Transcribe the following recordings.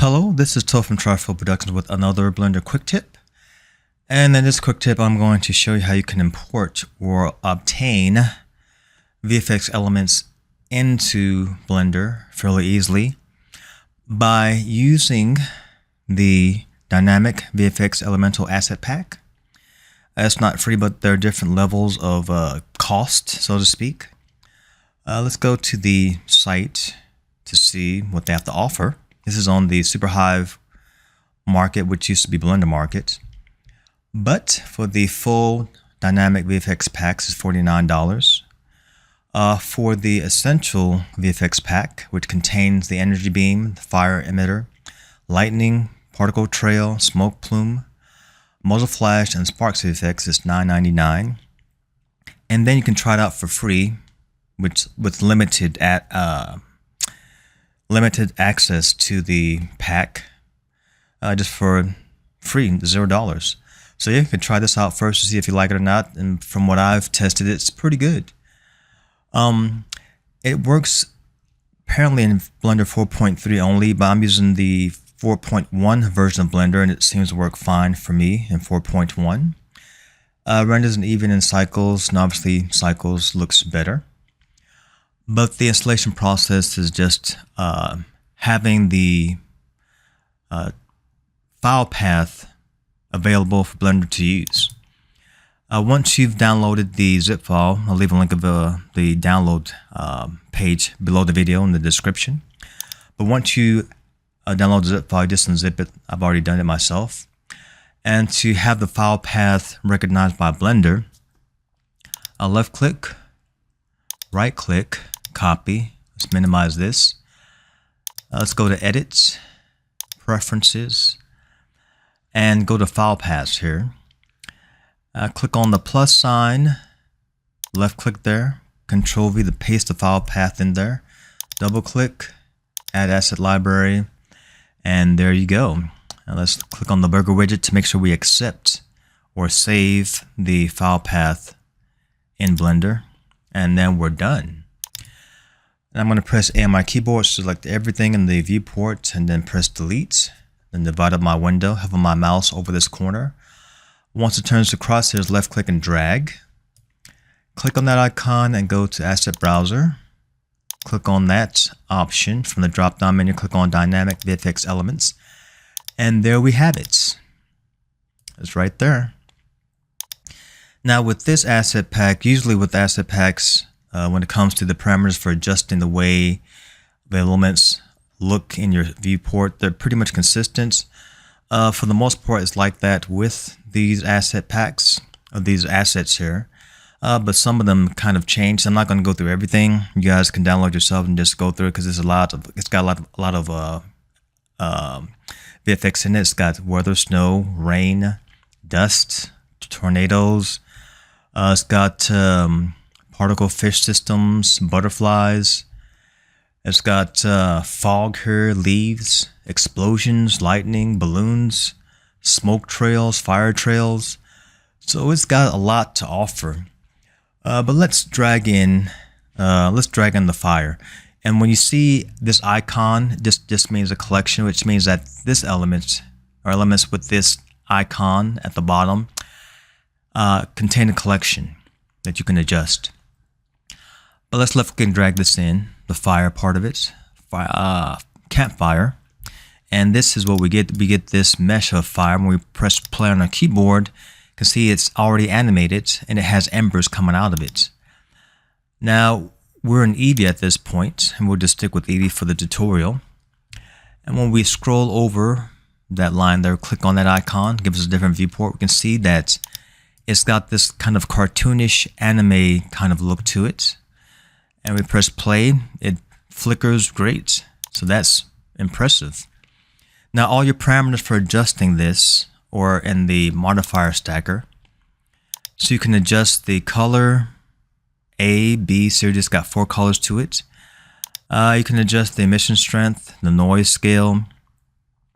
Hello, this is Tola from Trifield Productions with another Blender quick tip. And in this quick tip, I'm going to show you how you can import or obtain VFX elements into Blender fairly easily by using the Dynamic VFX Elemental Asset Pack. It's not free, but there are different levels of cost, so to speak. Let's go to the site to see what they have to offer. This is on the Superhive market, which used to be Blender Market. But for the full Dynamic VFX packs, it's $49. For the Essential VFX pack, which contains the energy beam, the fire emitter, lightning, particle trail, smoke plume, muzzle flash, and sparks VFX, is $9.99. And then you can try it out for free, which with limited access to the pack, just for free, $0. So yeah, you can try this out first to see if you like it or not. And from what I've tested, it's pretty good. It works apparently in Blender 4.3 only, but I'm using the 4.1 version of Blender, and it seems to work fine for me in 4.1. Renders and even in cycles, and obviously cycles looks better. But the installation process is just having the file path available for Blender to use. Once you've downloaded the zip file, I'll leave a link of the download page below the video in the description. But once you download the zip file, just unzip it. I've already done it myself. And to have the file path recognized by Blender, left click, right click, copy. Let's minimize this. Let's go to Edit, Preferences, and go to File Paths here. Click on the plus sign, left click there, Control V to paste the file path in there. Double click, Add Asset Library, and there you go. Now let's click on the burger widget to make sure we accept or save the file path in Blender, and then we're done. And I'm going to press A on my keyboard, select everything in the viewport, and then press delete. Then divide up my window, hover my mouse over this corner. Once it turns to crosshairs, left click and drag. Click on that icon and go to Asset Browser. Click on that option from the drop down menu, click on Dynamic VFX Elements. And there we have it. It's right there. Now with this asset pack, usually with asset packs, when it comes to the parameters for adjusting the way the elements look in your viewport, they're pretty much consistent. For the most part, it's like that with these asset packs, of these assets here. But some of them kind of change. I'm not going to go through everything. You guys can download yourself and just go through it because it's got a lot of VFX in it. It's got weather, snow, rain, dust, tornadoes. It's got particle fish systems, butterflies. It's got fog here, leaves, explosions, lightning, balloons, smoke trails, fire trails. So it's got a lot to offer. But let's drag in the fire. And when you see this icon, this means a collection, which means that this element or elements with this icon at the bottom contain a collection that you can adjust. But let's left click and drag this in, the fire part of it, campfire. And this is what we get. We get this mesh of fire. When we press play on our keyboard, you can see it's already animated and it has embers coming out of it. Now, we're in Eevee at this point, and we'll just stick with Eevee for the tutorial. And when we scroll over that line there, click on that icon, gives us a different viewport, we can see that it's got this kind of cartoonish anime kind of look to it. And we press play, it flickers great. So that's impressive. Now all your parameters for adjusting this are in the modifier stacker. So you can adjust the color, A, B, so you just got 4 colors to it. You can adjust the emission strength, the noise scale,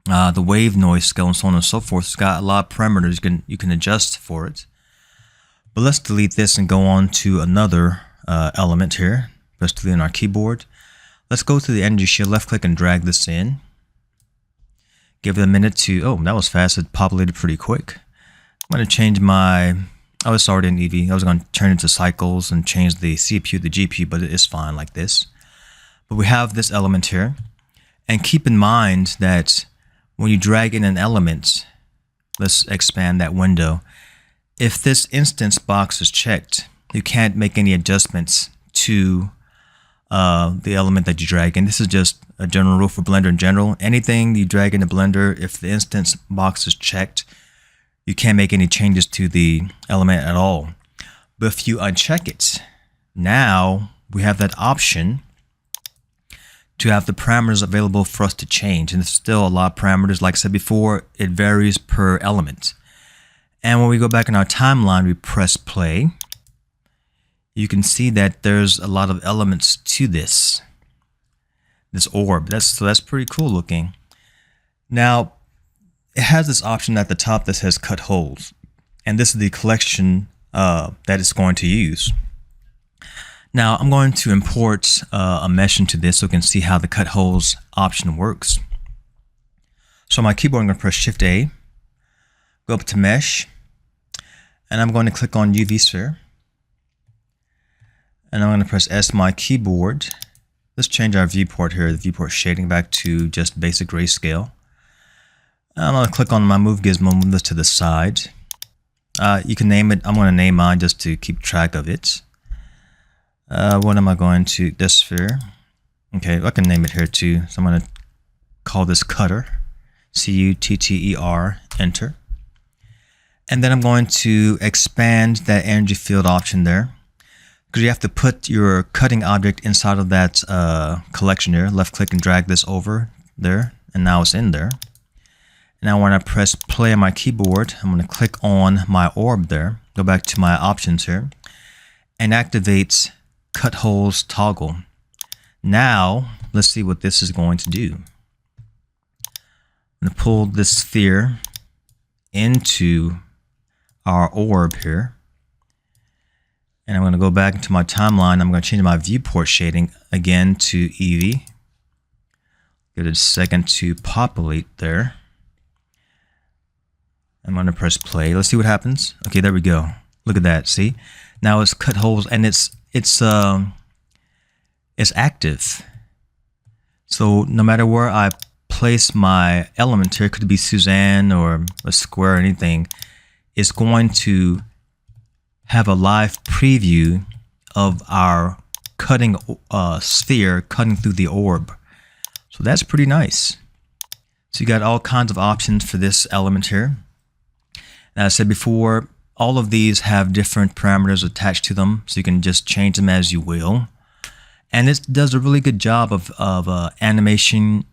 the wave noise scale, and so on and so forth. It's got a lot of parameters you can adjust for it. But let's delete this and go on to another element here. Press delete on our keyboard. Let's go to the energy shield, left click and drag this in. Give it a minute to, oh, that was fast. It populated pretty quick. I'm going to change my, oh, it's already in Eevee. I was going to turn it to cycles and change the CPU, the GPU, but it's fine like this. But we have this element here. And keep in mind that when you drag in an element, let's expand that window. If this instance box is checked, you can't make any adjustments to the element that you drag in. This is just a general rule for Blender in general. Anything you drag into Blender, if the instance box is checked, you can't make any changes to the element at all. But if you uncheck it, now we have that option to have the parameters available for us to change. And there's still a lot of parameters. Like I said before, it varies per element. And when we go back in our timeline, we press play. You can see that there's a lot of elements to this orb. So that's pretty cool looking. Now, it has this option at the top that says cut holes. And this is the collection that it's going to use. Now, I'm going to import a mesh into this so we can see how the cut holes option works. So on my keyboard, I'm going to press Shift A, go up to mesh, and I'm going to click on UV sphere. And I'm going to press S on my keyboard. Let's change our viewport here, the viewport shading back to just basic grayscale. I'm going to click on my move gizmo, move this to the side. You can name it. I'm going to name mine just to keep track of it. What am I going to, this sphere? Okay, I can name it here too. So I'm going to call this cutter, C-U-T-T-E-R, enter. And then I'm going to expand that energy field option there, because you have to put your cutting object inside of that collection here. Left click and drag this over there, and now it's in there. Now when I press play on my keyboard, I'm going to click on my orb there, go back to my options here, and activate cut holes toggle. Now let's see what this is going to do. I'm going to pull this sphere into our orb here, and I'm going to go back into my timeline. I'm going to change my viewport shading again to Eevee. Give it a second to populate there. I'm going to press play. Let's see what happens. Okay, there we go. Look at that. See, now it's cut holes and it's active. So no matter where I place my element here, could be Suzanne or a square or anything, it's going to have a live preview of our cutting sphere cutting through the orb. So that's pretty nice. So you got all kinds of options for this element here. As I said before, all of these have different parameters attached to them, so you can just change them as you will. And it does a really good job of animating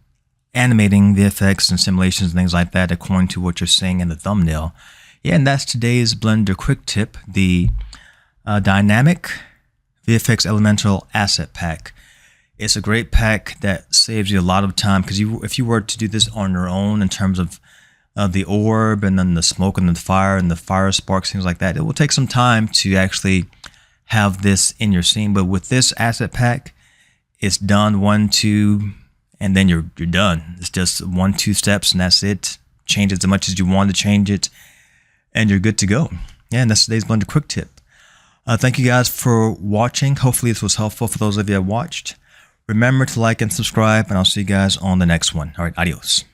VFX and simulations and things like that according to what you're seeing in the thumbnail. Yeah, and that's today's Blender quick tip, the Dynamic VFX Elemental Asset Pack. It's a great pack that saves you a lot of time, because if you were to do this on your own in terms of the orb and then the smoke and the fire sparks, things like that, it will take some time to actually have this in your scene. But with this asset pack, it's done 1, 2, and then you're done. It's just 1, 2 steps and that's it. Change it as much as you want to change it and you're good to go. Yeah, and that's today's Blender quick tip. Thank you guys for watching. Hopefully this was helpful for those of you that watched. Remember to like and subscribe, and I'll see you guys on the next one. All right, adios.